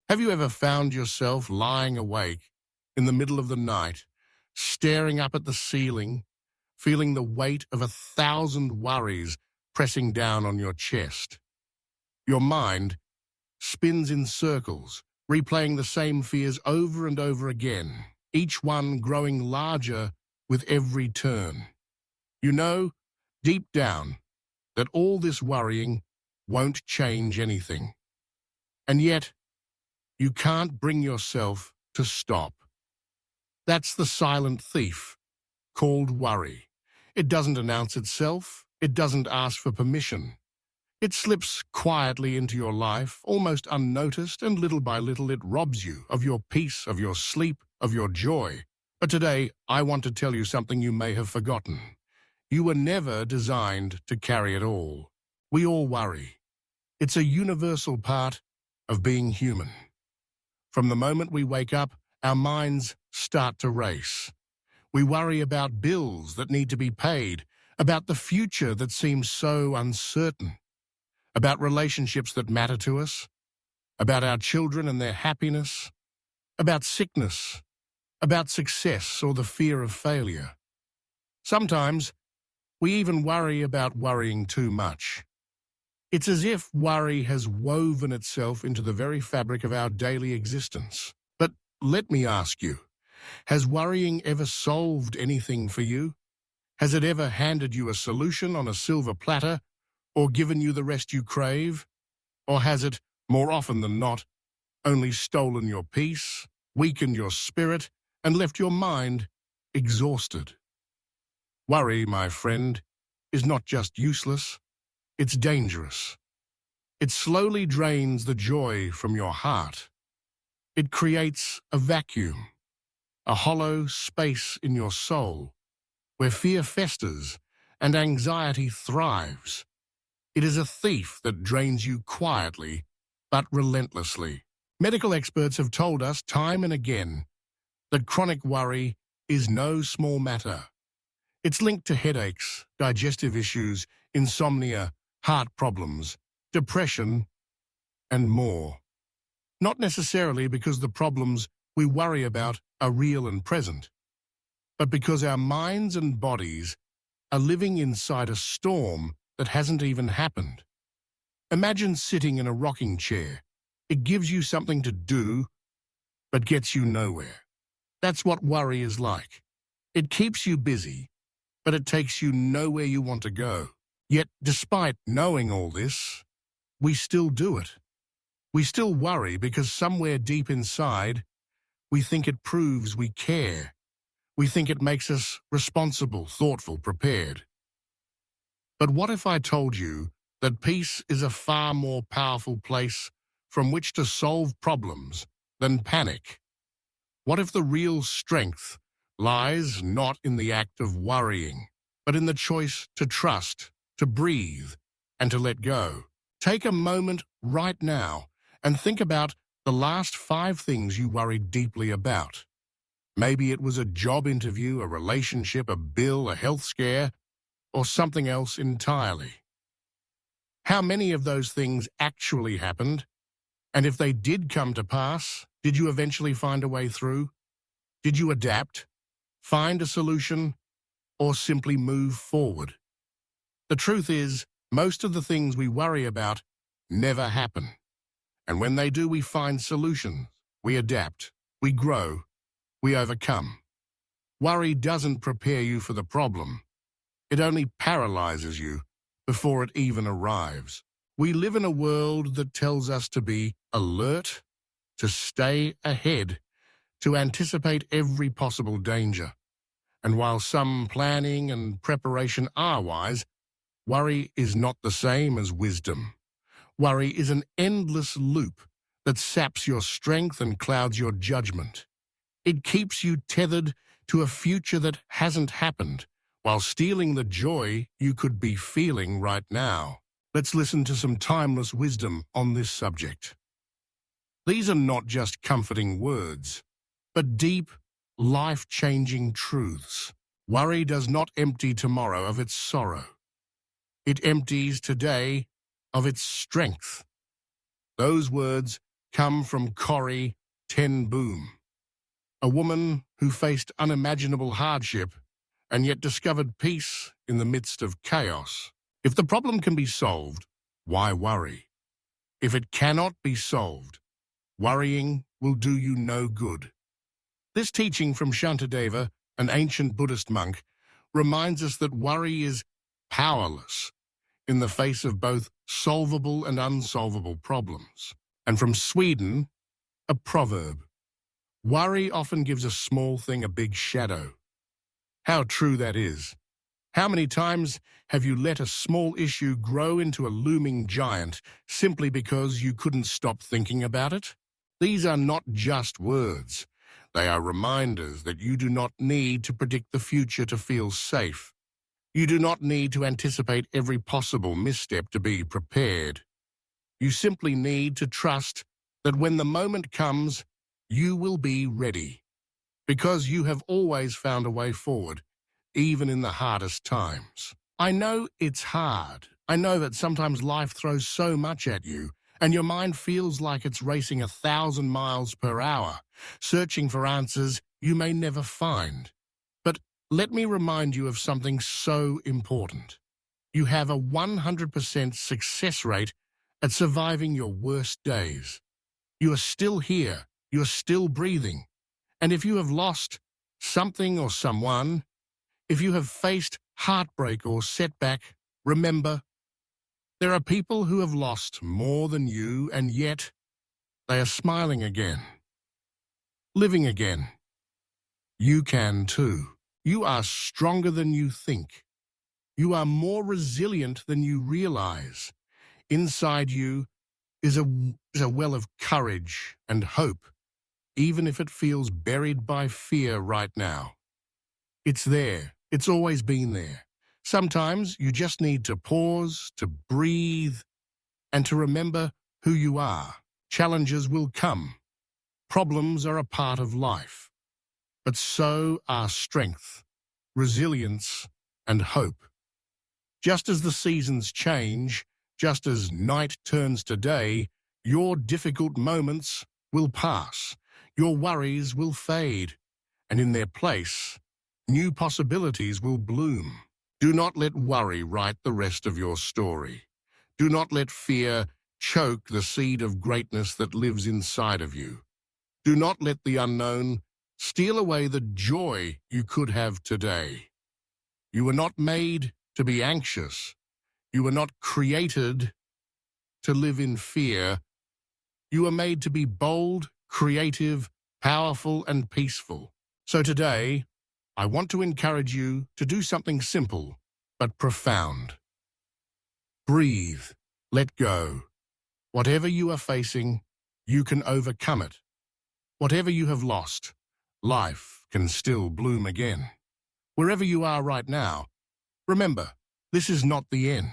Have you ever found yourself lying awake in the middle of the night, staring up at the ceiling, feeling the weight of 1,000 worries pressing down on your chest? Your mind spins in circles, replaying the same fears over and over again, each one growing larger with every turn. You know, deep down, that all this worrying won't change anything. And yet, you can't bring yourself to stop. That's the silent thief, called worry. It doesn't announce itself. It doesn't ask for permission. It slips quietly into your life, almost unnoticed, and little by little it robs you of your peace, of your sleep, of your joy. But today, I want to tell you something you may have forgotten. You were never designed to carry it all. We all worry. It's a universal part of being human. From the moment we wake up, our minds start to race. We worry about bills that need to be paid, about the future that seems so uncertain, about relationships that matter to us, about our children and their happiness, about sickness, about success or the fear of failure. Sometimes, we even worry about worrying too much. It's as if worry has woven itself into the very fabric of our daily existence. But let me ask you, has worrying ever solved anything for you? Has it ever handed you a solution on a silver platter, or given you the rest you crave? Or has it, more often than not, only stolen your peace, weakened your spirit, and left your mind exhausted? Worry, my friend, is not just useless, it's dangerous. It slowly drains the joy from your heart. It creates a vacuum, a hollow space in your soul, where fear festers and anxiety thrives. It is a thief that drains you quietly, but relentlessly. Medical experts have told us time and again that chronic worry is no small matter. It's linked to headaches, digestive issues, insomnia, heart problems, depression, and more. Not necessarily because the problems we worry about are real and present, but because our minds and bodies are living inside a storm that hasn't even happened. Imagine sitting in a rocking chair. It gives you something to do, but gets you nowhere. That's what worry is like. It keeps you busy, but it takes you nowhere you want to go. Yet, despite knowing all this, we still do it. We still worry because somewhere deep inside, we think it proves we care. We think it makes us responsible, thoughtful, prepared. But what if I told you that peace is a far more powerful place from which to solve problems than panic? What if the real strength lies not in the act of worrying, but in the choice to trust, to breathe, and to let go? Take a moment right now and think about the last 5 things you worried deeply about. Maybe it was a job interview, a relationship, a bill, a health scare, or something else entirely. How many of those things actually happened? And if they did come to pass, did you eventually find a way through? Did you adapt, find a solution, or simply move forward? The truth is, most of the things we worry about never happen. And when they do, we find solutions, we adapt, we grow, we overcome. Worry doesn't prepare you for the problem. It only paralyzes you before it even arrives. We live in a world that tells us to be alert, to stay ahead, to anticipate every possible danger. And while some planning and preparation are wise, worry is not the same as wisdom. Worry is an endless loop that saps your strength and clouds your judgment. It keeps you tethered to a future that hasn't happened, while stealing the joy you could be feeling right now. Let's listen to some timeless wisdom on this subject. These are not just comforting words, but deep, life-changing truths. Worry does not empty tomorrow of its sorrow. It empties today of its strength. Those words come from Corrie Ten Boom, a woman who faced unimaginable hardship and yet discovered peace in the midst of chaos. If the problem can be solved, why worry? If it cannot be solved, worrying will do you no good. This teaching from Shantideva, an ancient Buddhist monk, reminds us that worry is powerless in the face of both solvable and unsolvable problems. And from Sweden, a proverb: worry often gives a small thing a big shadow. How true that is. How many times have you let a small issue grow into a looming giant simply because you couldn't stop thinking about it? These are not just words. They are reminders that you do not need to predict the future to feel safe. You do not need to anticipate every possible misstep to be prepared. You simply need to trust that when the moment comes, you will be ready, because you have always found a way forward, even in the hardest times. I know it's hard. I know that sometimes life throws so much at you, and your mind feels like it's racing 1,000 miles per hour, searching for answers you may never find. But let me remind you of something so important. You have a 100% success rate at surviving your worst days. You are still here. You are still breathing. And if you have lost something or someone, if you have faced heartbreak or setback, remember, there are people who have lost more than you, and yet they are smiling again, living again. You can too. You are stronger than you think. You are more resilient than you realize. Inside you is a well of courage and hope, even if it feels buried by fear right now. It's there. It's always been there. Sometimes you just need to pause, to breathe, and to remember who you are. Challenges will come. Problems are a part of life. But so are strength, resilience, and hope. Just as the seasons change, just as night turns to day, your difficult moments will pass. Your worries will fade, and in their place, new possibilities will bloom. Do not let worry write the rest of your story. Do not let fear choke the seed of greatness that lives inside of you. Do not let the unknown steal away the joy you could have today. You were not made to be anxious. You were not created to live in fear. You were made to be bold, creative, powerful, and peaceful. So today, I want to encourage you to do something simple but profound. Breathe. Let go. Whatever you are facing, you can overcome it. Whatever you have lost, life can still bloom again. Wherever you are right now, remember, this is not the end.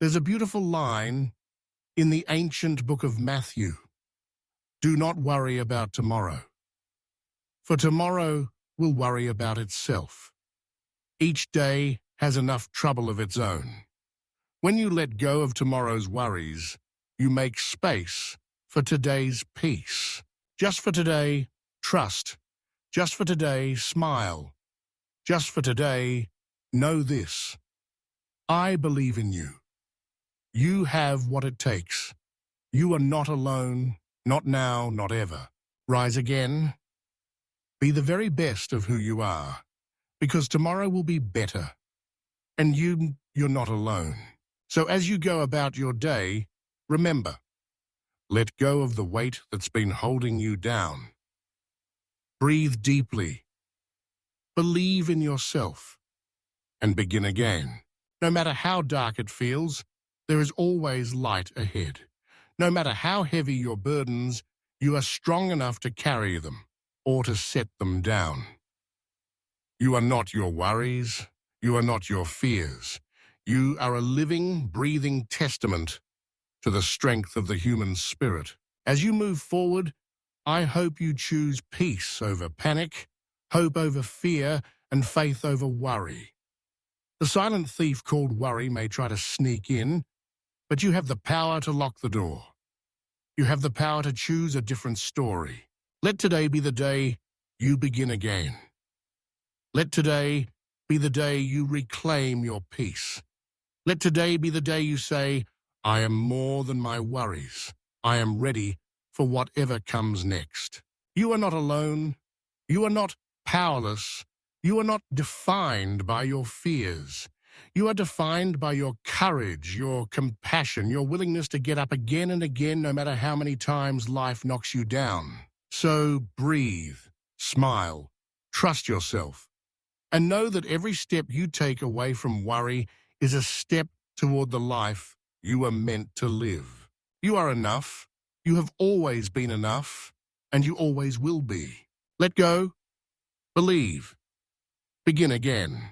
There's a beautiful line in the ancient book of Matthew. Do not worry about tomorrow, for tomorrow will worry about itself. Each day has enough trouble of its own. When you let go of tomorrow's worries, you make space for today's peace. Just for today, trust. Just for today, smile. Just for today, know this: I believe in you. You have what it takes. You are not alone, not now, not ever. Rise again. Be the very best of who you are, because tomorrow will be better. And you're not alone. So as you go about your day, remember, let go of the weight that's been holding you down. Breathe deeply. Believe in yourself, and begin again. No matter how dark it feels, there is always light ahead. No matter how heavy your burdens, you are strong enough to carry them or to set them down. You are not your worries. You are not your fears. You are a living, breathing testament to the strength of the human spirit. As you move forward, I hope you choose peace over panic, hope over fear, and faith over worry. The silent thief called worry may try to sneak in, but you have the power to lock the door. You have the power to choose a different story. Let today be the day you begin again. Let today be the day you reclaim your peace. Let today be the day you say, I am more than my worries. I am ready for whatever comes next. You are not alone. You are not powerless. You are not defined by your fears. You are defined by your courage, your compassion, your willingness to get up again and again no matter how many times life knocks you down. So breathe, smile, trust yourself, and know that every step you take away from worry is a step toward the life you are meant to live. You are enough. You have always been enough, and you always will be. Let go, believe, begin again.